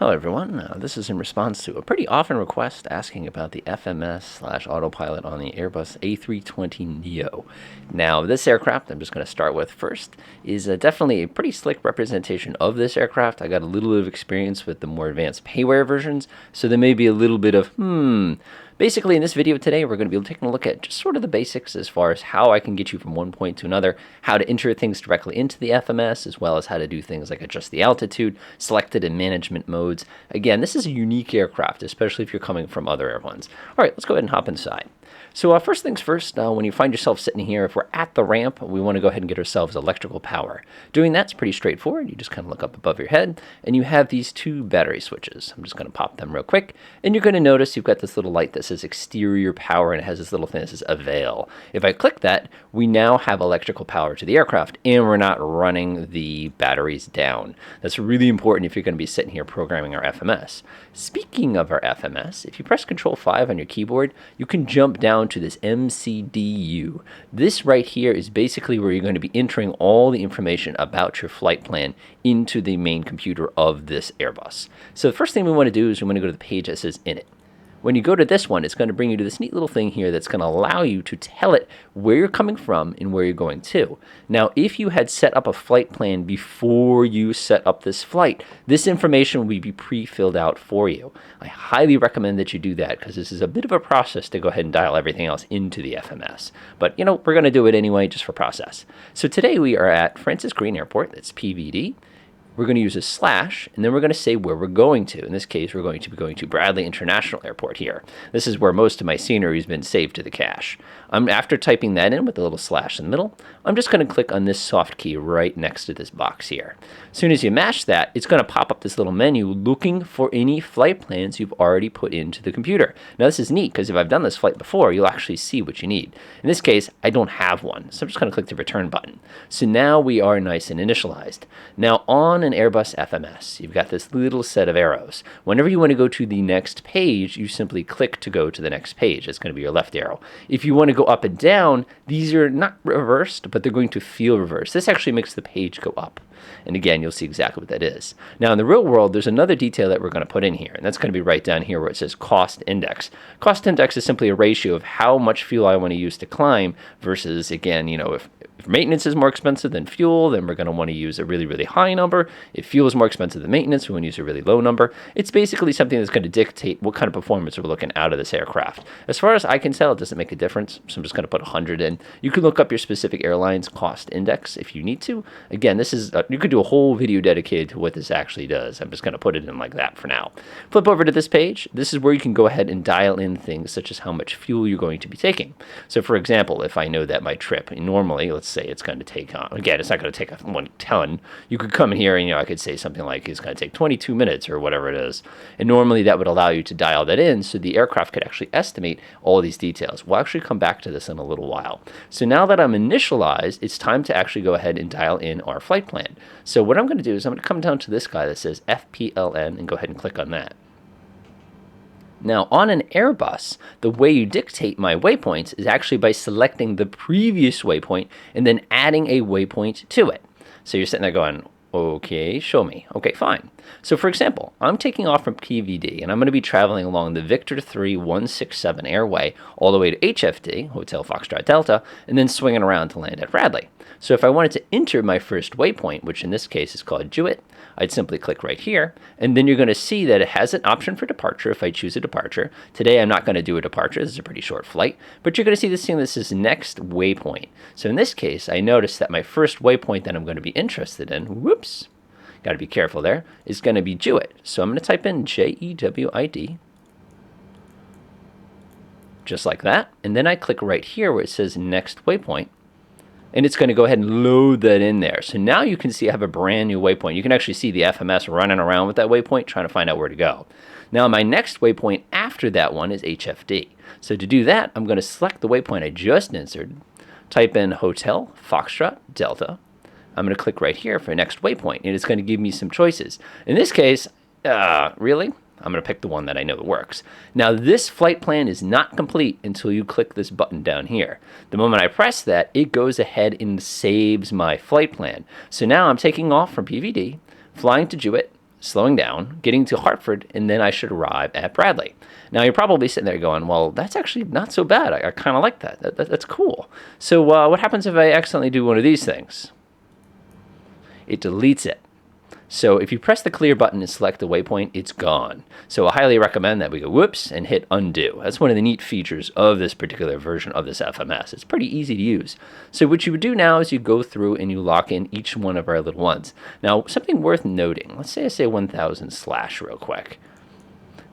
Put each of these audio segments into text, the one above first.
Hello everyone, this is in response to a pretty often request asking about the FMS/Autopilot on the Airbus A320neo. Now this aircraft I'm just going to start with first is definitely a pretty slick representation of this aircraft. I got a little bit of experience with the more advanced payware versions, so there may be a little bit of Basically, in this video today, we're going to be taking a look at just sort of the basics as far as how I can get you from one point to another, how to enter things directly into the FMS, as well as how to do things like adjust the altitude, selected and management modes. Again, this is a unique aircraft, especially if you're coming from other airlines. All right, let's go ahead and hop inside. So first things first, when you find yourself sitting here, if we're at the ramp, we want to go ahead and get ourselves electrical power. Doing that's pretty straightforward. You just kind of look up above your head, and you have these two battery switches. I'm just going to pop them real quick, and you're going to notice you've got this little light that says exterior power, and it has this little thing that says avail. If I click that, we now have electrical power to the aircraft, and we're not running the batteries down. That's really important if you're going to be sitting here programming our FMS. Speaking of our FMS, if you press Control 5 on your keyboard, you can jump down to this MCDU. This right here is basically where you're going to be entering all the information about your flight plan into the main computer of this Airbus. So the first thing we want to do is we want to go to the page that says Init. When you go to this one, it's going to bring you to this neat little thing here that's going to allow you to tell it where you're coming from and where you're going to. Now, if you had set up a flight plan before you set up this flight, this information will be pre-filled out for you. I highly recommend that you do that because this is a bit of a process to go ahead and dial everything else into the FMS. But, you know, we're going to do it anyway just for process. So today we are at Francis Green Airport. That's PVD. We're going to use a slash, and then we're going to say where we're going to. In this case, we're going to be going to Bradley International Airport here. This is where most of my scenery has been saved to the cache. After typing that in with the little slash in the middle, I'm just going to click on this soft key right next to this box here. As soon as you mash that, it's going to pop up this little menu looking for any flight plans you've already put into the computer. Now, this is neat because if I've done this flight before, you'll actually see what you need. In this case, I don't have one, so I'm just going to click the return button. So now we are nice and initialized. Now, on an Airbus FMS, you've got this little set of arrows. Whenever you want to go to the next page, you simply click to go to the next page. That's going to be your left arrow. If you want to go up and down, these are not reversed, but they're going to feel reversed. This actually makes the page go up. And again, you'll see exactly what that is. Now, in the real world, there's another detail that we're going to put in here, and that's going to be right down here where it says cost index. Cost index is simply a ratio of how much fuel I want to use to climb versus, again, you know, if maintenance is more expensive than fuel, then we're going to want to use a really, really high number. If fuel is more expensive than maintenance, we want to use a really low number. It's basically something that's going to dictate what kind of performance we're looking out of this aircraft. As far as I can tell, it doesn't make a difference, so I'm just going to put 100 in. You can look up your specific airline's cost index if you need to. Again, this is you could do a whole video dedicated to what this actually does. I'm just going to put it in like that for now. Flip over to this page. This is where you can go ahead and dial in things such as how much fuel you're going to be taking. So, for example, if I know that my trip, normally, let's say it's going to take, again, it's not going to take 1 ton. You could come in here and, you know, I could say something like it's going to take 22 minutes or whatever it is. And normally that would allow you to dial that in so the aircraft could actually estimate all these details. We'll actually come back to this in a little while. So now that I'm initialized, it's time to actually go ahead and dial in our flight plan. So what I'm going to do is I'm going to come down to this guy that says FPLN and go ahead and click on that. Now, on an Airbus, the way you dictate my waypoints is actually by selecting the previous waypoint and then adding a waypoint to it. So you're sitting there going, okay, show me. Okay, fine. So for example, I'm taking off from PVD and I'm going to be traveling along the Victor 3167 airway all the way to HFD, Hotel Foxtrot Delta, and then swinging around to land at Bradley. So if I wanted to enter my first waypoint, which in this case is called Jewett, I'd simply click right here, and then you're going to see that it has an option for departure if I choose a departure. Today I'm not going to do a departure. This is a pretty short flight, but you're going to see this thing that says next waypoint. So in this case, I noticed that my first waypoint that I'm going to be interested in, whoops, got to be careful there, is going to be Jewett. So I'm going to type in Jewid, just like that, and then I click right here where it says next waypoint, and it's going to go ahead and load that in there. So now you can see I have a brand new waypoint. You can actually see the FMS running around with that waypoint trying to find out where to go. Now my next waypoint after that one is HFD. So to do that, I'm going to select the waypoint I just inserted, type in Hotel Foxtrot Delta. I'm going to click right here for next waypoint, and it's going to give me some choices. In this case, really? I'm going to pick the one that I know that works. Now, this flight plan is not complete until you click this button down here. The moment I press that, it goes ahead and saves my flight plan. So now I'm taking off from PVD, flying to Jewett, slowing down, getting to Hartford, and then I should arrive at Bradley. Now, you're probably sitting there going, well, that's actually not so bad. I kind of like that. That's cool. So what happens if I accidentally do one of these things? It deletes it. So if you press the clear button and select the waypoint, it's gone. So I highly recommend that we go whoops and hit undo. That's one of the neat features of this particular version of this FMS. It's pretty easy to use. So what you would do now is you go through and you lock in each one of our little ones. Now, something worth noting, let's say I say 1000/ real quick.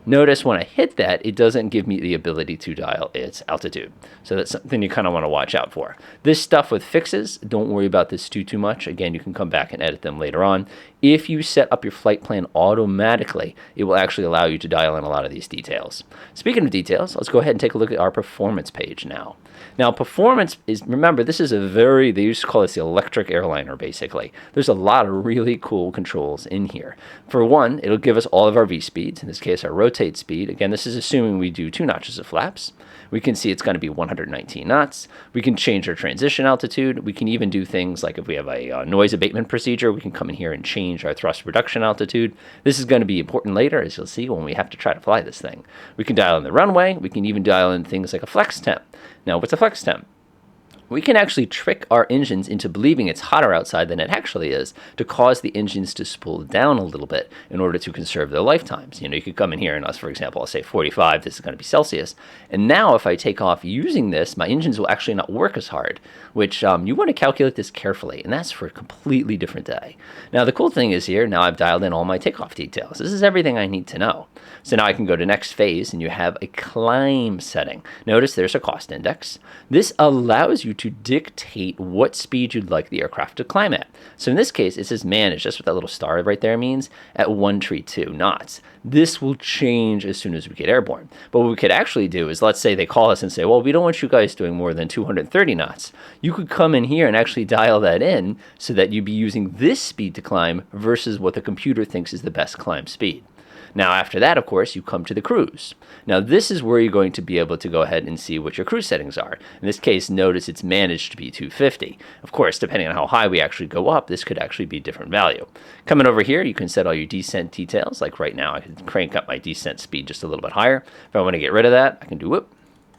Notice when I hit that, it doesn't give me the ability to dial its altitude. So that's something you kind of want to watch out for. This stuff with fixes, don't worry about this too much. Again, you can come back and edit them later on. If you set up your flight plan automatically, it will actually allow you to dial in a lot of these details. Speaking of details, let's go ahead and take a look at our performance page now. Now, performance is, remember, this is they used to call this the electric airliner, basically. There's a lot of really cool controls in here. For one, it'll give us all of our V-speeds, in this case, our rotate speed. Again, this is assuming we do 2 notches of flaps. We can see it's going to be 119 knots. We can change our transition altitude. We can even do things like if we have a noise abatement procedure, we can come in here and change our thrust reduction altitude. This is going to be important later, as you'll see, when we have to try to fly this thing. We can dial in the runway. We can even dial in things like a flex temp. Now, what's a flex temp? We can actually trick our engines into believing it's hotter outside than it actually is to cause the engines to spool down a little bit in order to conserve their lifetimes. You could come in here and for example, I'll say 45, this is going to be Celsius. And now if I take off using this, my engines will actually not work as hard, which you want to calculate this carefully, and that's for a completely different day. Now, the cool thing is here, now I've dialed in all my takeoff details. This is everything I need to know. So now I can go to next phase, and you have a climb setting. Notice there's a cost index. This allows you to dictate what speed you'd like the aircraft to climb at. So in this case, it says manage, that's what that little star right there means, at 132 knots. This will change as soon as we get airborne. But what we could actually do is, let's say they call us and say, well, we don't want you guys doing more than 230 knots. You could come in here and actually dial that in so that you'd be using this speed to climb versus what the computer thinks is the best climb speed. Now, after that, of course, you come to the cruise. Now, this is where you're going to be able to go ahead and see what your cruise settings are. In this case, notice it's managed to be 250. Of course, depending on how high we actually go up, this could actually be a different value. Coming over here, you can set all your descent details. Like right now, I can crank up my descent speed just a little bit higher. If I want to get rid of that, I can do whoop.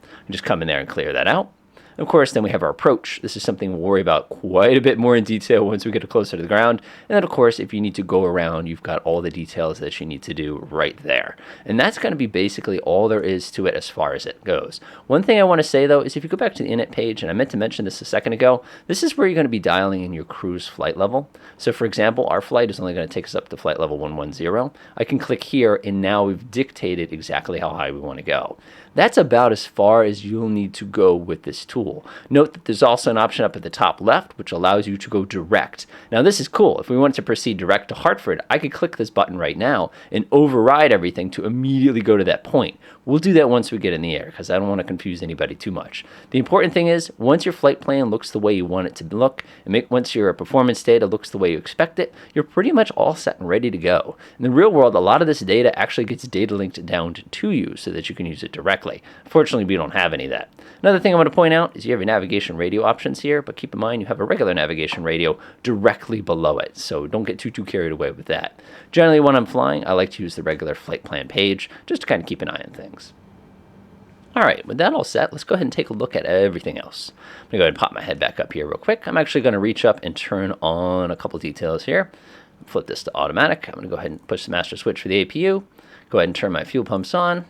And just come in there and clear that out. Of course, then we have our approach. This is something we'll worry about quite a bit more in detail once we get closer to the ground. And then, of course, if you need to go around, you've got all the details that you need to do right there. And that's going to be basically all there is to it as far as it goes. One thing I want to say, though, is if you go back to the init page, and I meant to mention this a second ago, this is where you're going to be dialing in your cruise flight level. So, for example, our flight is only going to take us up to flight level 110. I can click here, and now we've dictated exactly how high we want to go. That's about as far as you'll need to go with this tool. Note that there's also an option up at the top left which allows you to go direct. Now this is cool. If we want to proceed direct to Hartford, I could click this button right now and override everything to immediately go to that point. We'll do that once we get in the air because I don't want to confuse anybody too much. The important thing is once your flight plan looks the way you want it to look, and once your performance data looks the way you expect it, you're pretty much all set and ready to go. In the real world, a lot of this data actually gets data linked down to you so that you can use it directly. Fortunately, we don't have any of that. Another thing I want to point out is you have your navigation radio options here, but keep in mind you have a regular navigation radio directly below it, so don't get too carried away with that. Generally, when I'm flying, I like to use the regular flight plan page just to kind of keep an eye on things. All right, with that all set, let's go ahead and take a look at everything else. I'm going to go ahead and pop my head back up here real quick. I'm actually going to reach up and turn on a couple details here. Flip this to automatic. I'm going to go ahead and push the master switch for the APU. Go ahead and turn my fuel pumps on.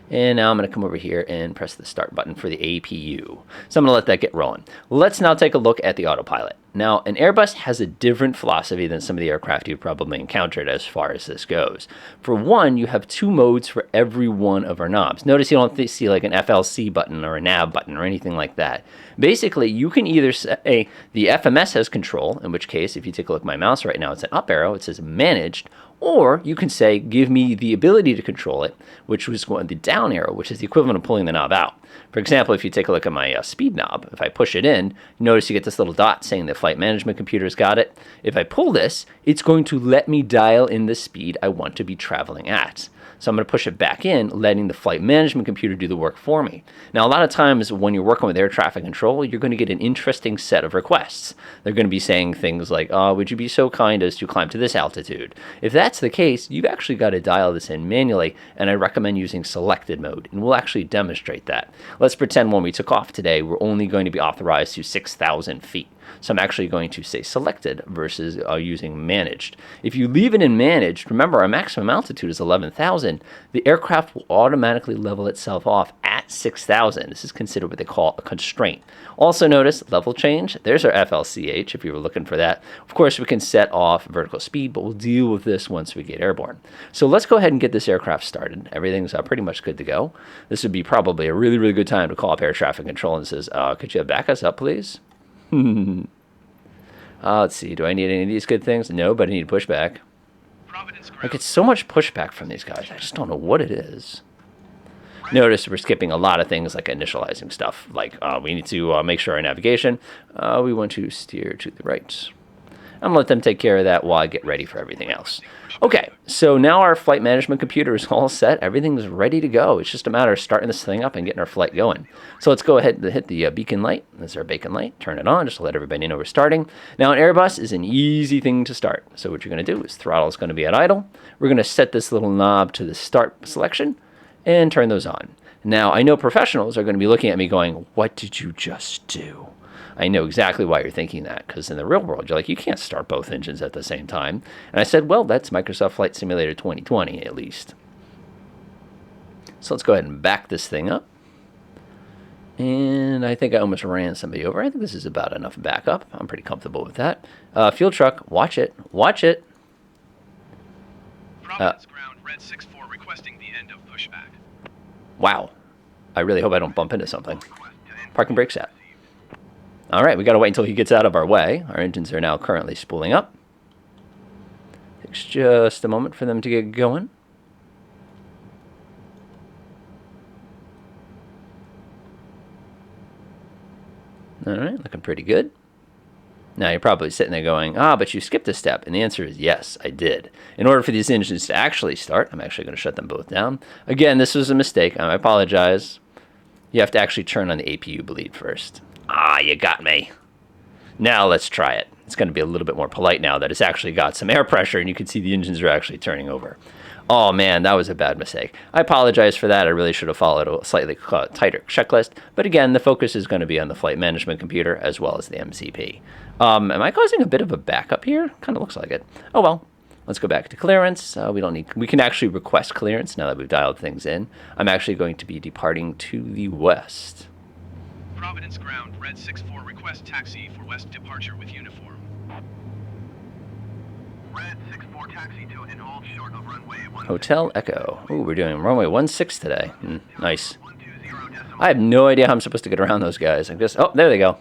And now I'm going to come over here and press the start button for the APU. So I'm going to let that get rolling. Let's now take a look at the autopilot. Now, an Airbus has a different philosophy than some of the aircraft you've probably encountered as far as this goes. For one, you have 2 modes for every one of our knobs. Notice you don't see like an FLC button or a nav button or anything like that. Basically, you can either say the FMS has control, in which case, if you take a look at my mouse right now, it's an up arrow, it says managed, or you can say, give me the ability to control it, which was going the down arrow, which is the equivalent of pulling the knob out. For example, if you take a look at my speed knob, if I push it in, notice you get this little dot saying the flight management computer's got it. If I pull this, it's going to let me dial in the speed I want to be traveling at. So I'm going to push it back in, letting the flight management computer do the work for me. Now, a lot of times when you're working with air traffic control, you're going to get an interesting set of requests. They're going to be saying things like, oh, would you be so kind as to climb to this altitude? If that's the case, you've actually got to dial this in manually, and I recommend using selected mode, and we'll actually demonstrate that. Let's pretend when we took off today, we're only going to be authorized to 6,000 feet. So I'm actually going to say selected versus using managed. If you leave it in managed, remember our maximum altitude is 11,000. The aircraft will automatically level itself off at 6,000. This is considered what they call a constraint. Also notice level change. There's our FLCH if you were looking for that. Of course, we can set off vertical speed, but we'll deal with this once we get airborne. So let's go ahead and get this aircraft started. Everything's pretty much good to go. This would be probably a really, really good time to call up air traffic control and says, could you back us up, please? Let's see. Do I need any of these good things? No, but I need pushback. I get so much pushback from these guys. I just don't know what it is. Notice we're skipping a lot of things like initializing stuff. Like we need to make sure our navigation, we want to steer to the right. I'm going to let them take care of that while I get ready for everything else. Okay, so now our flight management computer is all set. Everything's ready to go. It's just a matter of starting this thing up and getting our flight going. So let's go ahead and hit the beacon light. That's our beacon light. Turn it on just to let everybody know we're starting. Now, an Airbus is an easy thing to start. So what you're going to do is throttle is going to be at idle. We're going to set this little knob to the start selection and turn those on. Now, I know professionals are going to be looking at me going, what did you just do? I know exactly why you're thinking that, because in the real world, you're like, you can't start both engines at the same time. And I said, well, that's Microsoft Flight Simulator 2020, at least. So let's go ahead and back this thing up. And I think I almost ran somebody over. I think this is about enough backup. I'm pretty comfortable with that. Fuel truck, watch it. Watch it. Providence ground, red 64, requesting the end of pushback. Wow. I really hope I don't bump into something. Parking brake set. All right, we got to wait until he gets out of our way. Our engines are now currently spooling up. Takes just a moment for them to get going. All right, looking pretty good. Now you're probably sitting there going, but you skipped a step. And the answer is yes, I did. In order for these engines to actually start, I'm actually going to shut them both down. Again, this was a mistake. I apologize. You have to actually turn on the APU bleed first. You got me. Now let's try it. It's going to be a little bit more polite now that it's actually got some air pressure and you can see the engines are actually turning over. Oh man, that was a bad mistake. I apologize for that. I really should have followed a slightly tighter checklist. But again, the focus is going to be on the flight management computer as well as the MCP. Am I causing a bit of a backup here? Kind of looks like it. Oh well. Let's go back to clearance. We can actually request clearance now that we've dialed things in. I'm actually going to be departing to the west. Providence ground, red 64, request taxi for west departure with uniform. Red 64, taxi to and hold short of runway 16. Hotel Echo. Ooh, we're doing runway 16 today. Nice. I have no idea how I'm supposed to get around those guys. I guess. Oh, there they go.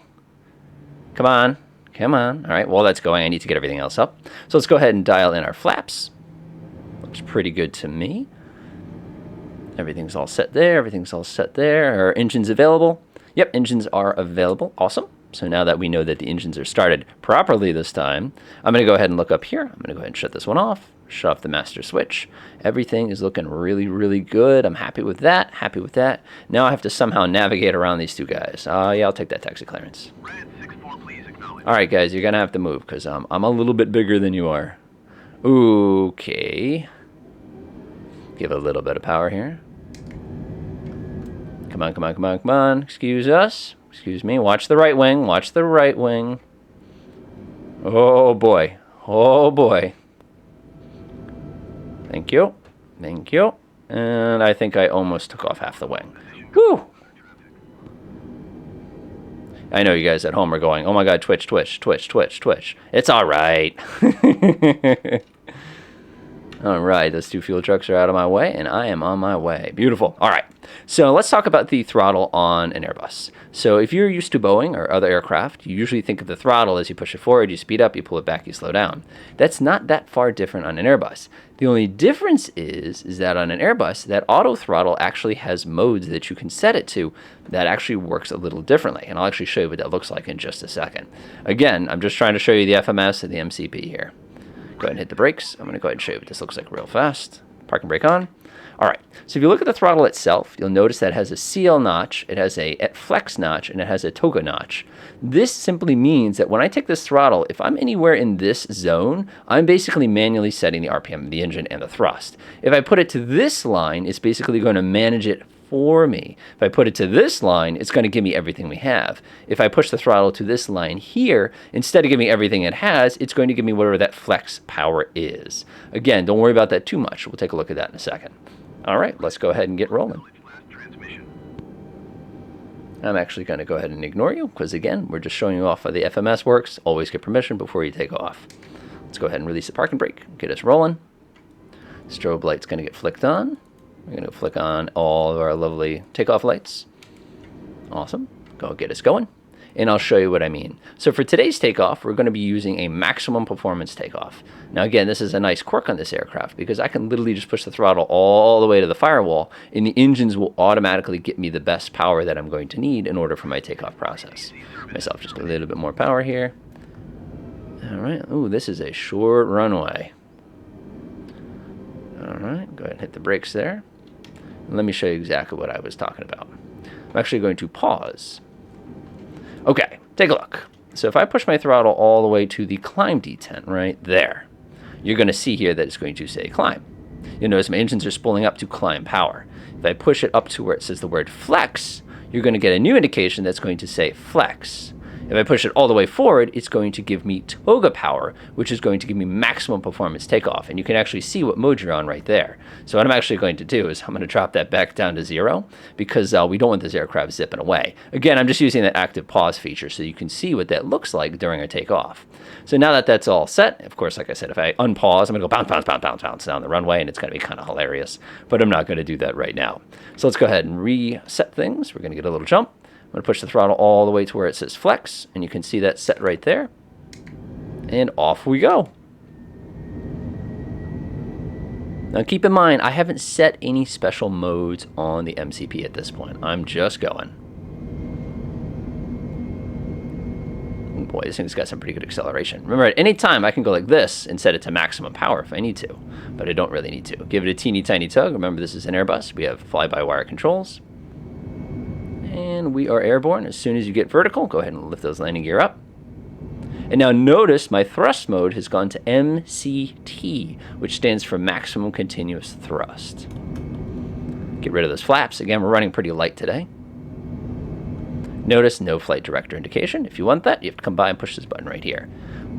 Come on. Come on. All right, while that's going, I need to get everything else up. So let's go ahead and dial in our flaps. Looks pretty good to me. Everything's all set there. Everything's all set there. Are engines available? Yep, engines are available. Awesome. So now that we know that the engines are started properly this time, I'm going to go ahead and look up here. I'm going to go ahead and shut this one off. Shut off the master switch. Everything is looking really, really good. I'm happy with that. Happy with that. Now I have to somehow navigate around these two guys. Yeah, I'll take that taxi clearance. Red 64, please acknowledge. All right, guys, you're going to have to move because I'm a little bit bigger than you are. Okay. Give it a little bit of power here. Come on, come on, come on, come on. Excuse us. Excuse me. Watch the right wing. Watch the right wing. Oh, boy. Oh, boy. Thank you. Thank you. And I think I almost took off half the wing. Whew. I know you guys at home are going, oh, my God, twitch, twitch, twitch, twitch, twitch. It's all right. All right, those two fuel trucks are out of my way, and I am on my way. Beautiful. All right, so let's talk about the throttle on an Airbus. So if you're used to Boeing or other aircraft, you usually think of the throttle as you push it forward, you speed up, you pull it back, you slow down. That's not that far different on an Airbus. The only difference is that on an Airbus, that auto throttle actually has modes that you can set it to that actually works a little differently, and I'll actually show you what that looks like in just a second. Again, I'm just trying to show you the FMS and the MCP here. Go ahead and hit the brakes. I'm going to go ahead and show you what this looks like real fast. parking brake on. All right, so if you look at the throttle itself, you'll notice that it has a CL notch, it has a flex notch, and it has a toga notch. This simply means that when I take this throttle, if I'm anywhere in this zone, I'm basically manually setting the RPM of the engine and the thrust. If I put it to this line, it's basically going to manage it for me. If I put it to this line, it's going to give me everything we have. If I push the throttle to this line here, instead of giving me everything it has, it's going to give me whatever that flex power is. Again, don't worry about that too much. We'll take a look at that in a second. All right, let's go ahead and get rolling. I'm actually going to go ahead and ignore you because, again, we're just showing you off how the FMS works. Always get permission before you take off. Let's go ahead and release the parking brake, get us rolling. Strobe light's going to get flicked on. We're going to flick on all of our lovely takeoff lights. Awesome. Go get us going. And I'll show you what I mean. So for today's takeoff, we're going to be using a maximum performance takeoff. Now again, this is a nice quirk on this aircraft because I can literally just push the throttle all the way to the firewall and the engines will automatically get me the best power that I'm going to need in order for my takeoff process. Myself just a little bit more power here. All right. Ooh, this is a short runway. All right. Go ahead and hit the brakes there. And let me show you exactly what I was talking about. I'm actually going to pause. Okay, take a look. So if I push my throttle all the way to the climb detent right there, you're going to see here that it's going to say climb. You'll notice my engines are spooling up to climb power. If I push it up to where it says the word flex, you're going to get a new indication that's going to say flex. If I push it all the way forward, it's going to give me toga power, which is going to give me maximum performance takeoff. And you can actually see what mode you're on right there. So what I'm actually going to do is I'm going to drop that back down to 0 because we don't want this aircraft zipping away. Again, I'm just using that active pause feature so you can see what that looks like during a takeoff. So now that that's all set, of course, like I said, if I unpause, I'm going to go bounce, bounce, bounce, bounce, bounce down the runway, and it's going to be kind of hilarious. But I'm not going to do that right now. So let's go ahead and reset things. We're going to get a little jump. I'm going to push the throttle all the way to where it says flex, and you can see that set right there. And off we go. Now keep in mind, I haven't set any special modes on the MCP at this point. I'm just going. Oh boy, this thing's got some pretty good acceleration. Remember, at any time I can go like this and set it to maximum power if I need to, but I don't really need to. Give it a teeny tiny tug. Remember, this is an Airbus. We have fly-by-wire controls. And we are airborne. As soon as you get vertical, go ahead and lift those landing gear up. And now notice my thrust mode has gone to MCT, which stands for maximum continuous thrust. Get rid of those flaps. Again, we're running pretty light today. Notice no flight director indication. If you want that, you have to come by and push this button right here.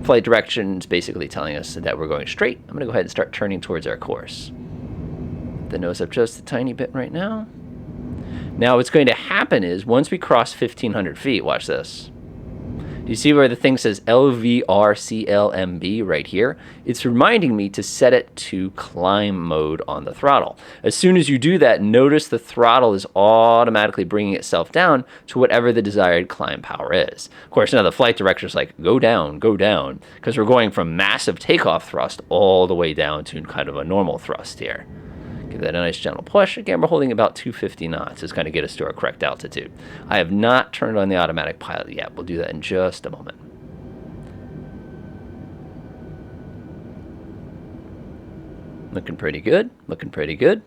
Flight direction is basically telling us that we're going straight. I'm going to go ahead and start turning towards our course. The nose up just a tiny bit right now. Now what's going to happen is once we cross 1,500 feet, watch this. Do you see where the thing says LVRCLMB right here? It's reminding me to set it to climb mode on the throttle. As soon as you do that, notice the throttle is automatically bringing itself down to whatever the desired climb power is. Of course, now the flight director is like, go down, because we're going from massive takeoff thrust all the way down to kind of a normal thrust here. Give that a nice gentle push. Again, we're holding about 250 knots. It's going to get us to our correct altitude. I have not turned on the automatic pilot yet. We'll do that in just a moment. Looking pretty good. Looking pretty good.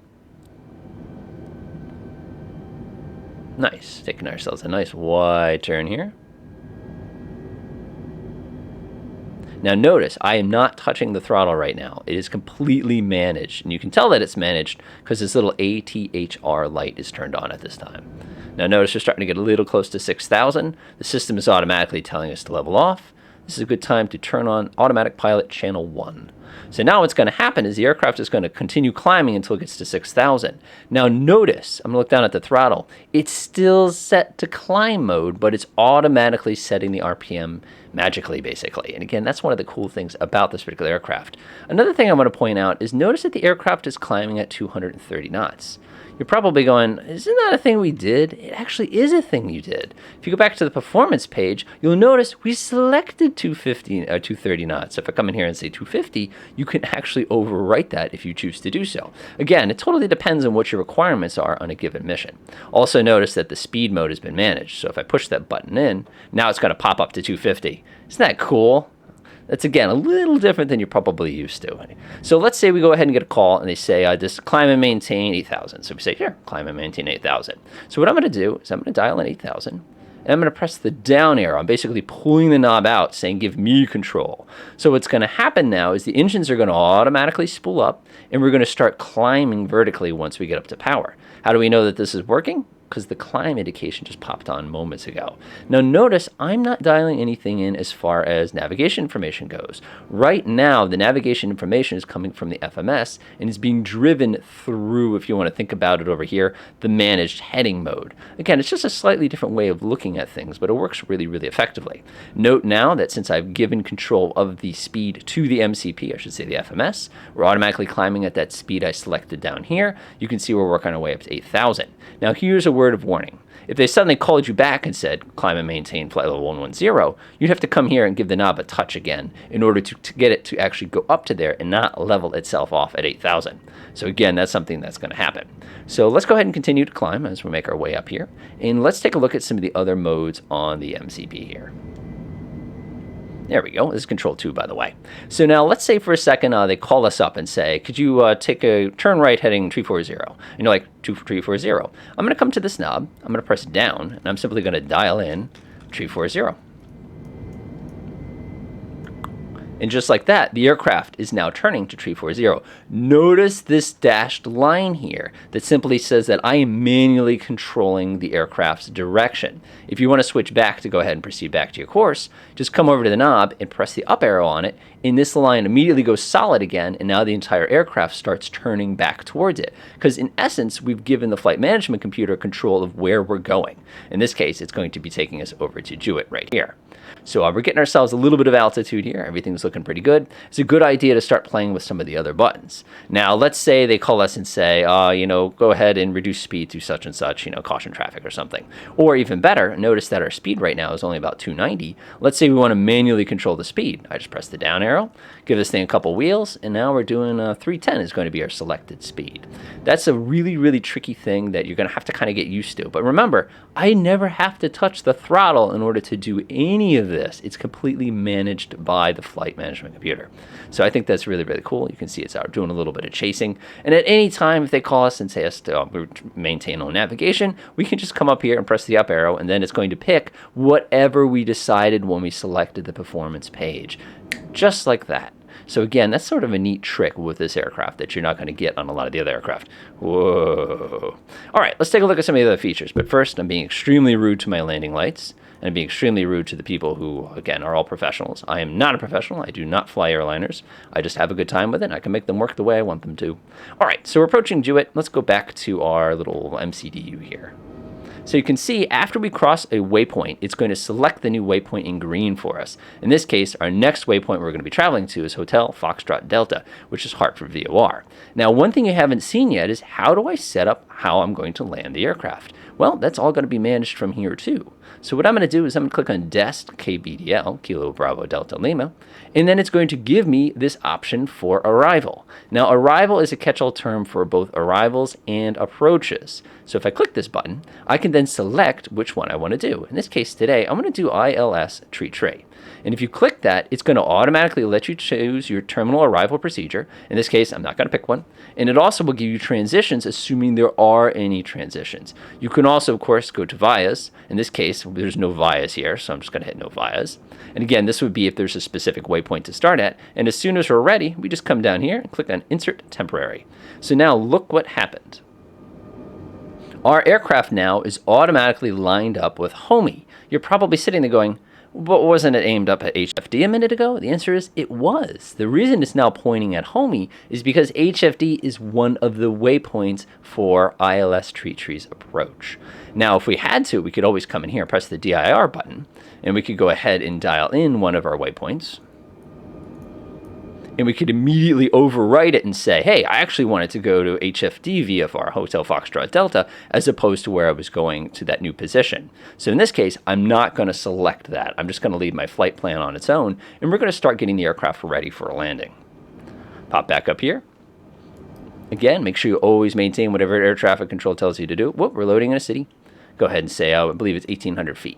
Nice. Taking ourselves a nice wide turn here. Now notice, I am not touching the throttle right now. It is completely managed. And you can tell that it's managed because this little ATHR light is turned on at this time. Now notice we're starting to get a little close to 6,000. The system is automatically telling us to level off. This is a good time to turn on automatic pilot channel 1. So now what's going to happen is the aircraft is going to continue climbing until it gets to 6,000. Now notice, I'm going to look down at the throttle. It's still set to climb mode, but it's automatically setting the RPM magically, basically. And again, that's one of the cool things about this particular aircraft. Another thing I want to point out is notice that the aircraft is climbing at 230 knots. You're probably going, isn't that a thing we did? It actually is a thing you did. If you go back to the performance page, you'll notice we selected 230 knots. So if I come in here and say 250, you can actually overwrite that if you choose to do so. Again, it totally depends on what your requirements are on a given mission. Also notice that the speed mode has been managed. So if I push that button in, now it's going to pop up to 250. Isn't that cool? That's, again, a little different than you're probably used to. So let's say we go ahead and get a call, and they say, just climb and maintain 8,000. So we say, here, climb and maintain 8,000. So what I'm going to do is I'm going to dial in 8,000. And I'm going to press the down arrow. I'm basically pulling the knob out, saying, give me control. So what's going to happen now is the engines are going to automatically spool up, and we're going to start climbing vertically once we get up to power. How do we know that this is working? Because the climb indication just popped on moments ago. Now notice I'm not dialing anything in as far as navigation information goes. Right now, the navigation information is coming from the FMS and is being driven through, if you want to think about it over here, the managed heading mode. Again, it's just a slightly different way of looking at things, but it works really, really effectively. Note now that since I've given control of the speed to the MCP, I should say the FMS, we're automatically climbing at that speed I selected down here. You can see we're working our way up to 8,000. Now here's a word of warning. If they suddenly called you back and said, climb and maintain flight level 110, you'd have to come here and give the knob a touch again in order to get it to actually go up to there and not level itself off at 8,000. So again, that's something that's going to happen. So let's go ahead and continue to climb as we make our way up here. And let's take a look at some of the other modes on the MCP here. There we go. This is Control 2, by the way. So now let's say for a second they call us up and say, could you take a turn right heading 340? And you're like, 340. I'm going to come to this knob. I'm going to press down, and I'm simply going to dial in 340. And just like that, the aircraft is now turning to 340. Notice this dashed line here that simply says that I am manually controlling the aircraft's direction. If you want to switch back to go ahead and proceed back to your course, just come over to the knob and press the up arrow on it, and this line immediately goes solid again, and now the entire aircraft starts turning back towards it. Because in essence, we've given the flight management computer control of where we're going. In this case, it's going to be taking us over to Jewett right here. So we're getting ourselves a little bit of altitude here. Everything's looking pretty good. It's a good idea to start playing with some of the other buttons. Now, let's say they call us and say, go ahead and reduce speed to such and such, caution traffic or something. Or even better, notice that our speed right now is only about 290. Let's say we want to manually control the speed. I just press the down arrow, give this thing a couple wheels, and now we're doing 310 is going to be our selected speed. That's a really, really tricky thing that you're going to have to kind of get used to. But remember, I never have to touch the throttle in order to do any of this. It's completely managed by the flight management computer. So I think that's really, really cool. You can see it's out doing a little bit of chasing. And at any time, if they call us and say us to maintain on navigation, we can just come up here and press the up arrow, and then it's going to pick whatever we decided when we selected the performance page. Just like that. So again, that's sort of a neat trick with this aircraft that you're not going to get on a lot of the other aircraft. Whoa. All right, let's take a look at some of the other features. But first, I'm being extremely rude to my landing lights, and I'm being extremely rude to the people who, again, are all professionals. I am not a professional. I do not fly airliners. I just have a good time with it. I can make them work the way I want them to. All right, so we're approaching Jewett. Let's go back to our little MCDU here. So you can see after we cross a waypoint, it's going to select the new waypoint in green for us. In this case, our next waypoint we're going to be traveling to is Hotel Foxtrot Delta, which is Hartford VOR. Now, one thing you haven't seen yet is how do I set up how I'm going to land the aircraft? Well, that's all going to be managed from here too. So what I'm going to do is I'm going to click on Dest KBDL, Kilo Bravo Delta Lima, and then it's going to give me this option for arrival. Now, arrival is a catch-all term for both arrivals and approaches. So if I click this button, I can then select which one I want to do. In this case today, I'm going to do ILS Tree Tray. And if you click that, it's going to automatically let you choose your terminal arrival procedure. In this case, I'm not going to pick one. And it also will give you transitions, assuming there are any transitions. You can also, of course, go to VIAs. In this case, there's no VIAs here, so I'm just going to hit no VIAs. And again, this would be if there's a specific waypoint to start at. And as soon as we're ready, we just come down here and click on Insert Temporary. So now look what happened. Our aircraft now is automatically lined up with HOMI. You're probably sitting there going, but wasn't it aimed up at HFD a minute ago? The answer is it was. The reason it's now pointing at HOMI is because HFD is one of the waypoints for ILS Tree Tree's approach. Now, if we had to, we could always come in here and press the DIR button, and we could go ahead and dial in one of our waypoints. And we could immediately overwrite it and say, hey, I actually wanted to go to HFD VFR, Hotel Foxtrot Delta, as opposed to where I was going to that new position. So in this case, I'm not going to select that. I'm just going to leave my flight plan on its own, and we're going to start getting the aircraft ready for a landing. Pop back up here. Again, make sure you always maintain whatever air traffic control tells you to do. Whoop, we're loading in a city. Go ahead and say, I believe it's 1,800 feet.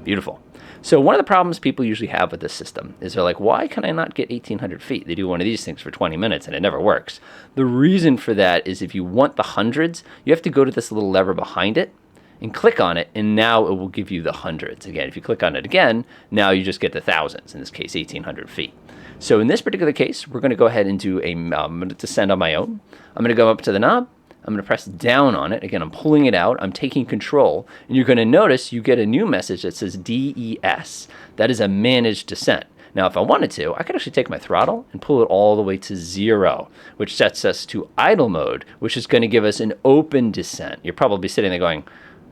Beautiful. So one of the problems people usually have with this system is they're like, why can I not get 1,800 feet? They do one of these things for 20 minutes and it never works. The reason for that is if you want the hundreds, you have to go to this little lever behind it and click on it, and now it will give you the hundreds. Again, if you click on it again, now you just get the thousands, in this case 1,800 feet. So in this particular case, we're going to go ahead and do I'm going to descend on my own. I'm going to go up to the knob. I'm going to press down on it. Again, I'm pulling it out. I'm taking control. And you're going to notice you get a new message that says DES. That is a managed descent. Now, if I wanted to, I could actually take my throttle and pull it all the way to 0, which sets us to idle mode, which is going to give us an open descent. You're probably sitting there going,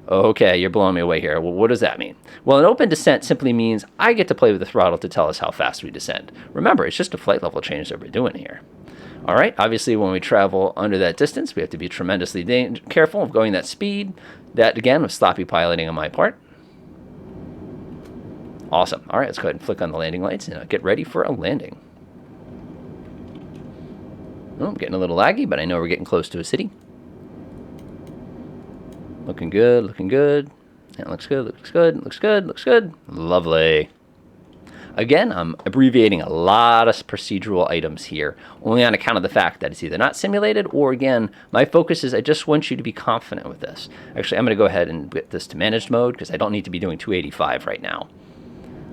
okay, you're blowing me away here. Well, what does that mean? Well, an open descent simply means I get to play with the throttle to tell us how fast we descend. Remember, it's just a flight level change that we're doing here. All right, obviously when we travel under that distance, we have to be tremendously careful of going that speed. That, again, was sloppy piloting on my part. Awesome. All right, let's go ahead and flick on the landing lights and get ready for a landing. Oh, I'm getting a little laggy, but I know we're getting close to a city. Looking good, looking good. It looks good, looks good, looks good, looks good. Lovely. Again, I'm abbreviating a lot of procedural items here, only on account of the fact that it's either not simulated or, again, my focus is I just want you to be confident with this. Actually, I'm going to go ahead and get this to managed mode because I don't need to be doing 285 right now.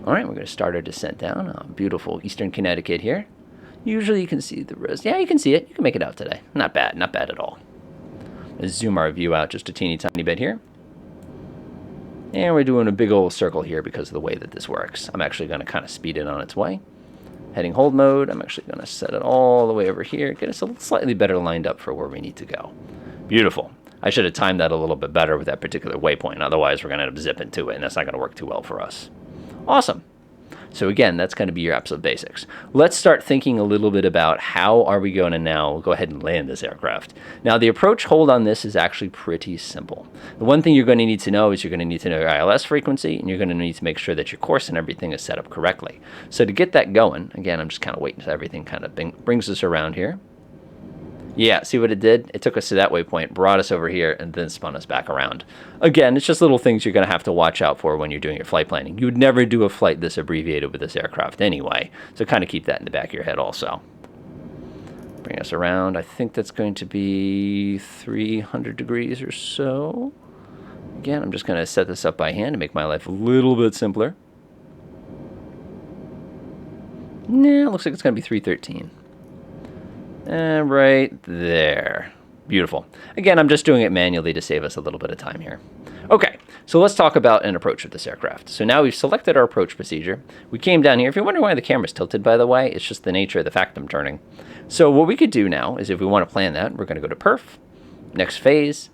All right, we're going to start our descent down. Beautiful Eastern Connecticut here. Usually you can see the rest. Yeah, you can see it. You can make it out today. Not bad, not bad at all. Let's zoom our view out just a teeny tiny bit here. And we're doing a big old circle here because of the way that this works. I'm actually going to kind of speed it on its way. Heading hold mode, I'm actually going to set it all the way over here, get us a slightly better lined up for where we need to go. Beautiful. I should have timed that a little bit better with that particular waypoint. Otherwise, we're going to end up zipping to it, and that's not going to work too well for us. Awesome. So again, that's going to be your absolute basics. Let's start thinking a little bit about how are we going to now go ahead and land this aircraft. Now, the approach hold on this is actually pretty simple. The one thing you're going to need to know is you're going to need to know your ILS frequency, and you're going to need to make sure that your course and everything is set up correctly. So to get that going, again, I'm just kind of waiting until everything kind of brings us around here. Yeah, see what it did? It took us to that waypoint, brought us over here, and then spun us back around. Again, it's just little things you're going to have to watch out for when you're doing your flight planning. You would never do a flight this abbreviated with this aircraft anyway, so kind of keep that in the back of your head also. Bring us around. I think that's going to be 300 degrees or so. Again, I'm just going to set this up by hand to make my life a little bit simpler. Nah, it looks like it's going to be 313. Right there. Beautiful. Again, I'm just doing it manually to save us a little bit of time here. Okay, so let's talk about an approach of this aircraft. So now we've selected our approach procedure. We came down here. If you're wondering why the camera's tilted, by the way, it's just the nature of the fact I'm turning. So what we could do now is if we want to plan that, we're going to go to perf, next phase,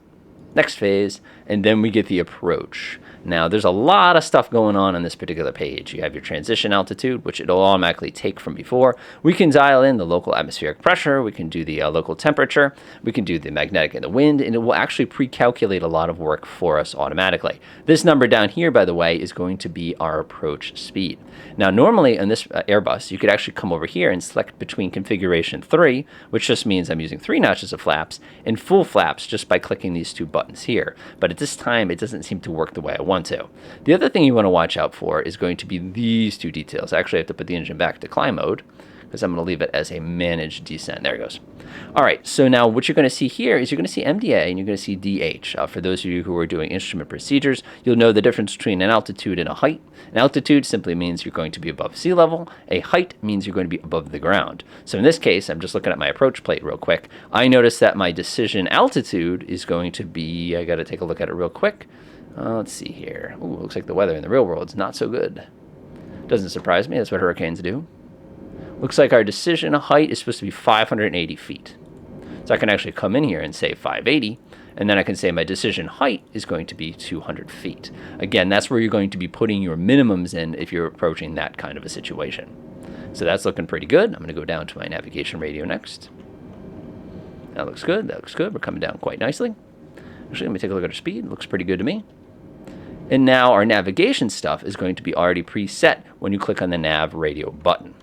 and then we get the approach. Now, there's a lot of stuff going on this particular page. You have your transition altitude, which it'll automatically take from before. We can dial in the local atmospheric pressure. We can do the local temperature. We can do the magnetic and the wind, and it will actually pre-calculate a lot of work for us automatically. This number down here, by the way, is going to be our approach speed. Now, normally on this Airbus, you could actually come over here and select between configuration 3, which just means I'm using 3 notches of flaps, and full flaps just by clicking these 2 buttons here. But at this time, it doesn't seem to work the way I want to. The other thing you want to watch out for is going to be these 2 details. I actually have to put the engine back to climb mode because I'm going to leave it as a managed descent. There it goes. All right, so now what you're going to see here is you're going to see MDA and you're going to see DH. For those of you who are doing instrument procedures, you'll know the difference between an altitude and a height. An altitude simply means you're going to be above sea level. A height means you're going to be above the ground. So in this case, I'm just looking at my approach plate real quick. I notice that my decision altitude is going to be, I got to take a look at it real quick. Let's see here. Ooh, looks like the weather in the real world is not so good. Doesn't surprise me. That's what hurricanes do. Looks like our decision height is supposed to be 580 feet. So I can actually come in here and say 580, and then I can say my decision height is going to be 200 feet. Again, that's where you're going to be putting your minimums in if you're approaching that kind of a situation. So that's looking pretty good. I'm going to go down to my navigation radio next. That looks good. That looks good. We're coming down quite nicely. Actually, let me take a look at our speed. It looks pretty good to me. And now our navigation stuff is going to be already preset when you click on the nav radio button.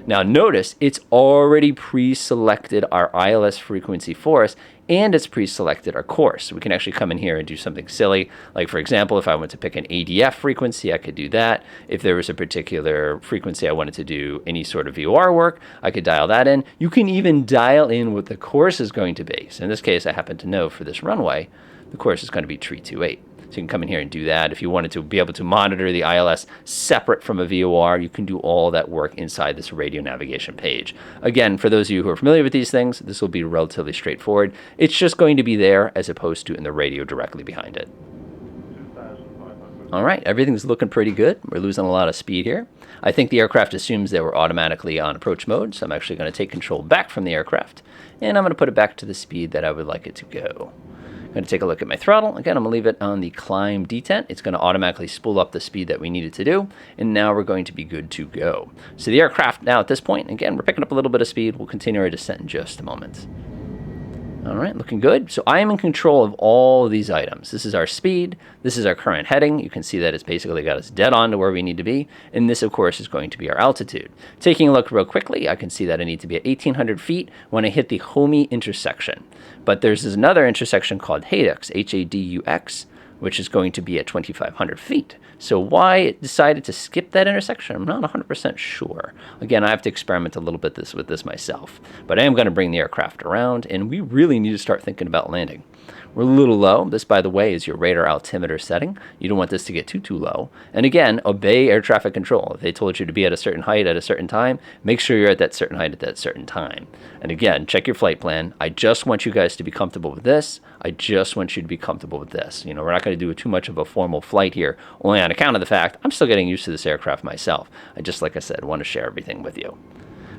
Now notice it's already pre-selected our ILS frequency for us, and it's pre-selected our course. We can actually come in here and do something silly. Like for example, if I want to pick an ADF frequency, I could do that. If there was a particular frequency I wanted to do any sort of VOR work, I could dial that in. You can even dial in what the course is going to be. So in this case, I happen to know for this runway, the course is going to be 328. So you can come in here and do that. If you wanted to be able to monitor the ILS separate from a VOR, you can do all that work inside this radio navigation page. Again, for those of you who are familiar with these things, this will be relatively straightforward. It's just going to be there as opposed to in the radio directly behind it. All right, everything's looking pretty good. We're losing a lot of speed here. I think the aircraft assumes that we're automatically on approach mode, so I'm actually going to take control back from the aircraft, and I'm going to put it back to the speed that I would like it to go. I'm going to take a look at my throttle. Again, I'm going to leave it on the climb detent. It's going to automatically spool up the speed that we need it to do. And now we're going to be good to go. So the aircraft now at this point, again, we're picking up a little bit of speed. We'll continue our descent in just a moment. All right, looking good. So I am in control of all of these items. This is our speed. This is our current heading. You can see that it's basically got us dead on to where we need to be. And this, of course, is going to be our altitude. Taking a look real quickly, I can see that I need to be at 1,800 feet when I hit the Homey intersection. But there's another intersection called Hadux, H-A-D-U-X, which is going to be at 2,500 feet. So why it decided to skip that intersection, I'm not 100% sure. Again, I have to experiment a little bit with this myself. But I am going to bring the aircraft around, and we really need to start thinking about landing. We're a little low. This, by the way, is your radar altimeter setting. You don't want this to get too low. And again, obey air traffic control. If they told you to be at a certain height at a certain time, make sure you're at that certain height at that certain time. And again, check your flight plan. I just want you guys to be comfortable with this. I just want you to be comfortable with this. You know, we're not going to do too much of a formal flight here, only on account of the fact I'm still getting used to this aircraft myself. I just, like I said, want to share everything with you.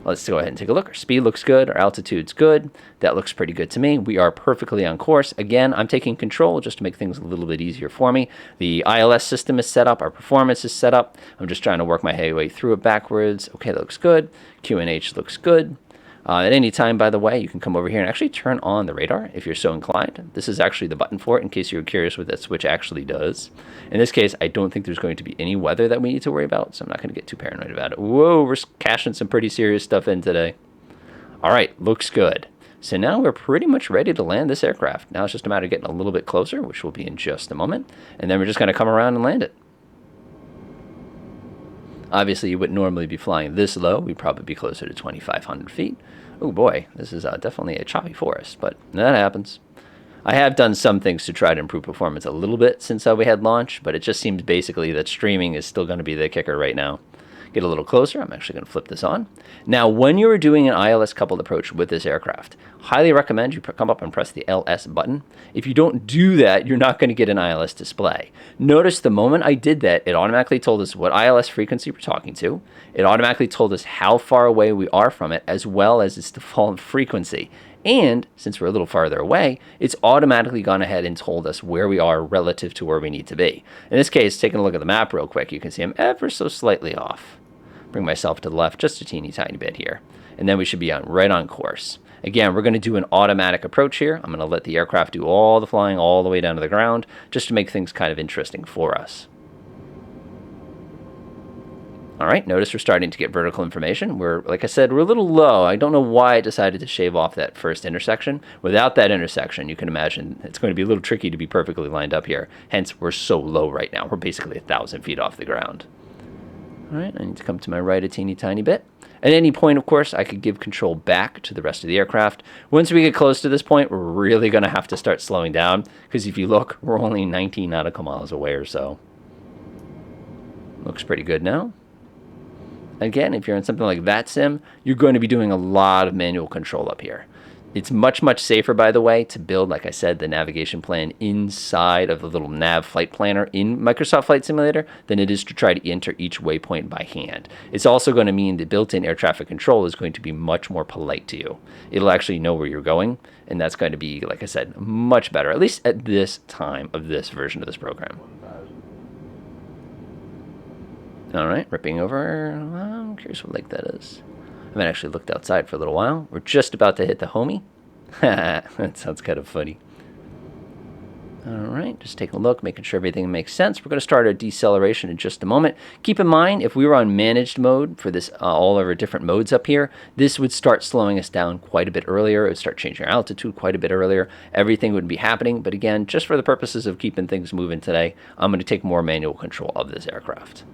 Let's go ahead and take a look. Our speed looks good. Our altitude's good. That looks pretty good to me. We are perfectly on course. Again, I'm taking control just to make things a little bit easier for me. The ILS system is set up. Our performance is set up. I'm just trying to work my way through it backwards. Okay, that looks good. QNH looks good. At any time, by the way, you can come over here and actually turn on the radar if you're so inclined. This is actually the button for it in case you're curious what that switch actually does. In this case, I don't think there's going to be any weather that we need to worry about, so I'm not going to get too paranoid about it. Whoa, we're cashing some pretty serious stuff in today. All right, looks good. So now we're pretty much ready to land this aircraft. Now it's just a matter of getting a little bit closer, which will be in just a moment, and then we're just going to come around and land it. Obviously, you wouldn't normally be flying this low. We'd probably be closer to 2,500 feet. Oh boy, this is definitely a choppy forest, but that happens. I have done some things to try to improve performance a little bit since we had launch, but it just seems basically that streaming is still going to be the kicker right now. Get a little closer. I'm actually going to flip this on. Now, when you are doing an ILS coupled approach with this aircraft, highly recommend you come up and press the LS button. If you don't do that, you're not going to get an ILS display. Notice the moment I did that, it automatically told us what ILS frequency we're talking to. It automatically told us how far away we are from it, as well as its default frequency. And since we're a little farther away, it's automatically gone ahead and told us where we are relative to where we need to be. In this case, taking a look at the map real quick, you can see I'm ever so slightly off. Bring myself to the left just a teeny tiny bit here. And then we should be right on course. Again, we're going to do an automatic approach here. I'm going to let the aircraft do all the flying all the way down to the ground just to make things kind of interesting for us. All right, notice we're starting to get vertical information. Like I said, we're a little low. I don't know why I decided to shave off that first intersection. Without that intersection, you can imagine it's going to be a little tricky to be perfectly lined up here. Hence, we're so low right now. We're basically 1,000 feet off the ground. All right, I need to come to my right a teeny tiny bit. At any point, of course, I could give control back to the rest of the aircraft. Once we get close to this point, we're really going to have to start slowing down, because if you look, we're only 19 nautical miles away or so. Looks pretty good now. Again, if you're in something like VATSIM, you're going to be doing a lot of manual control up here. It's much, much safer, by the way, to build, like I said, the navigation plan inside of the little nav flight planner in Microsoft Flight Simulator than it is to try to enter each waypoint by hand. It's also going to mean the built-in air traffic control is going to be much more polite to you. It'll actually know where you're going, and that's going to be, like I said, much better, at least at this time of this version of this program. All right, ripping over. I'm curious what lake that is. I haven't actually looked outside for a little while. We're just about to hit the Homey. That sounds kind of funny. All right, just taking a look, making sure everything makes sense. We're going to start our deceleration in just a moment. Keep in mind, if we were on managed mode for this, all of our different modes up here, this would start slowing us down quite a bit earlier. It would start changing our altitude quite a bit earlier. Everything would be happening. But again, just for the purposes of keeping things moving today, I'm going to take more manual control of this aircraft.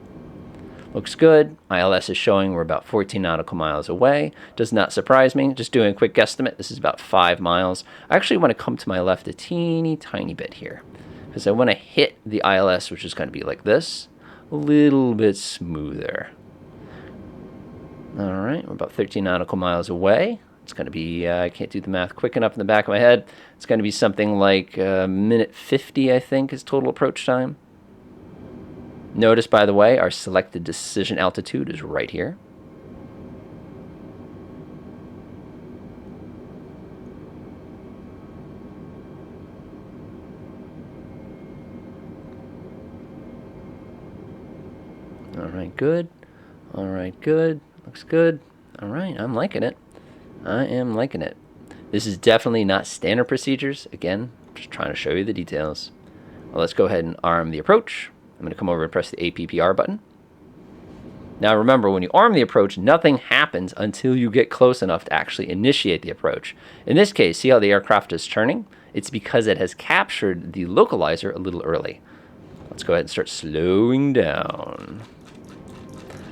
Looks good. ILS is showing we're about 14 nautical miles away. Does not surprise me. Just doing a quick guesstimate. This is about 5 miles. I actually want to come to my left a teeny tiny bit here because I want to hit the ILS, which is going to be like this, a little bit smoother. All right, we're about 13 nautical miles away. It's going to be, I can't do the math quick enough in the back of my head. It's going to be something like minute 50, I think, is total approach time. Notice, by the way, our selected decision altitude is right here. All right, good. All right, good. Looks good. All right, I'm liking it. I am liking it. This is definitely not standard procedures. Again, just trying to show you the details. Well, let's go ahead and arm the approach. I'm going to come over and press the APPR button. Now remember, when you arm the approach, nothing happens until you get close enough to actually initiate the approach. In this case, see how the aircraft is turning? It's because it has captured the localizer a little early. Let's go ahead and start slowing down.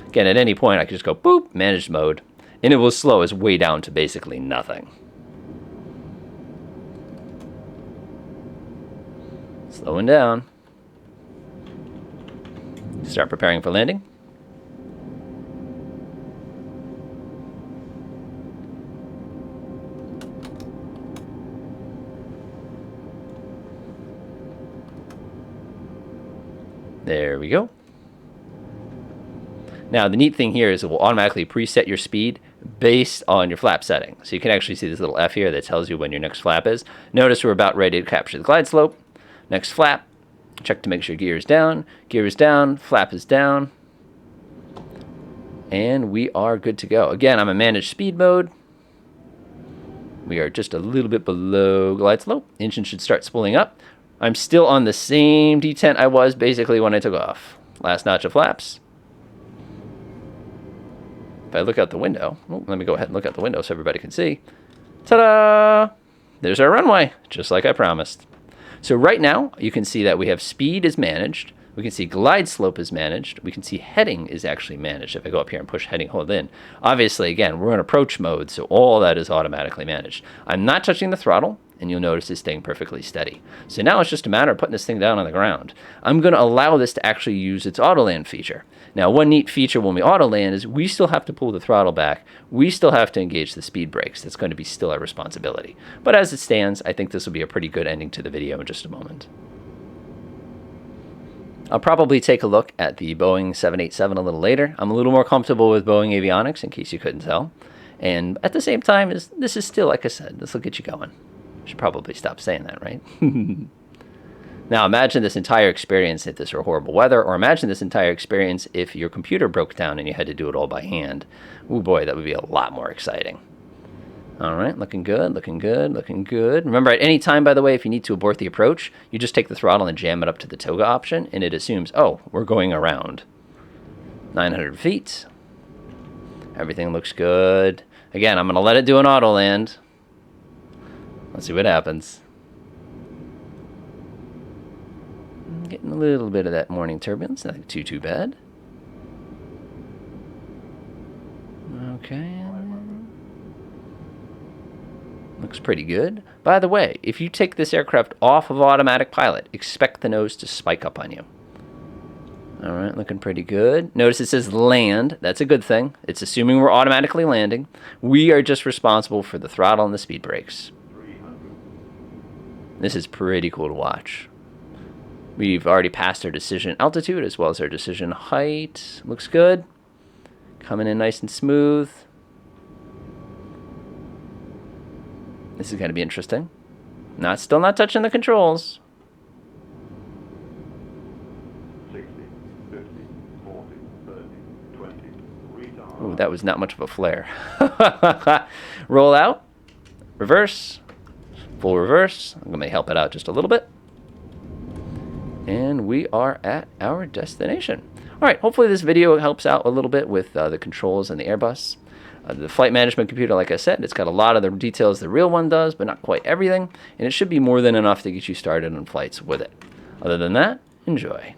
Again, at any point, I can just go boop, managed mode, and it will slow us way down to basically nothing. Slowing down. Start preparing for landing. There we go. Now, the neat thing here is it will automatically preset your speed based on your flap setting. So you can actually see this little F here that tells you when your next flap is. Notice we're about ready to capture the glide slope. Next flap. Check to make sure gear is down, flap is down, and we are good to go. Again, I'm in managed speed mode. We are just a little bit below glide slope. Engine should start spooling up. I'm still on the same detent I was basically when I took off. Last notch of flaps. If I look out the window, let me go ahead and look out the window so everybody can see. Ta-da! There's our runway, just like I promised. So right now, you can see that we have speed is managed. We can see glide slope is managed. We can see heading is actually managed. If I go up here and push heading, hold in. Obviously, again, we're in approach mode, so all that is automatically managed. I'm not touching the throttle, and you'll notice it's staying perfectly steady. So now it's just a matter of putting this thing down on the ground. I'm going to allow this to actually use its autoland feature. Now, one neat feature when we autoland is we still have to pull the throttle back. We still have to engage the speed brakes. That's going to be still our responsibility. But as it stands, I think this will be a pretty good ending to the video in just a moment. I'll probably take a look at the Boeing 787 a little later. I'm a little more comfortable with Boeing avionics, in case you couldn't tell. And at the same time, this is still, like I said, this will get you going. Should probably stop saying that, right? Now imagine this entire experience if this were horrible weather, or imagine this entire experience if your computer broke down and you had to do it all by hand. Ooh boy, that would be a lot more exciting. All right, looking good, looking good, looking good. Remember, at any time, by the way, if you need to abort the approach, you just take the throttle and jam it up to the toga option, and it assumes, oh, we're going around 900 feet. Everything looks good. Again, I'm going to let it do an auto land. Let's see what happens. Getting a little bit of that morning turbulence, nothing too bad. Okay. Looks pretty good. By the way, if you take this aircraft off of automatic pilot, expect the nose to spike up on you. All right, looking pretty good. Notice it says land. That's a good thing. It's assuming we're automatically landing. We are just responsible for the throttle and the speed brakes. This is pretty cool to watch. We've already passed our decision altitude as well as our decision height. Looks good. Coming in nice and smooth. This is going to be interesting. Still not touching the controls. 60, 50, 40, 30, 20, retard. Ooh, that was not much of a flare. Roll out. Reverse. Full reverse. I'm going to help it out just a little bit. And we are at our destination. All right, hopefully this video helps out a little bit with the controls and the Airbus. The flight management computer, like I said, it's got a lot of the details the real one does, but not quite everything, and it should be more than enough to get you started on flights with it. Other than that, enjoy.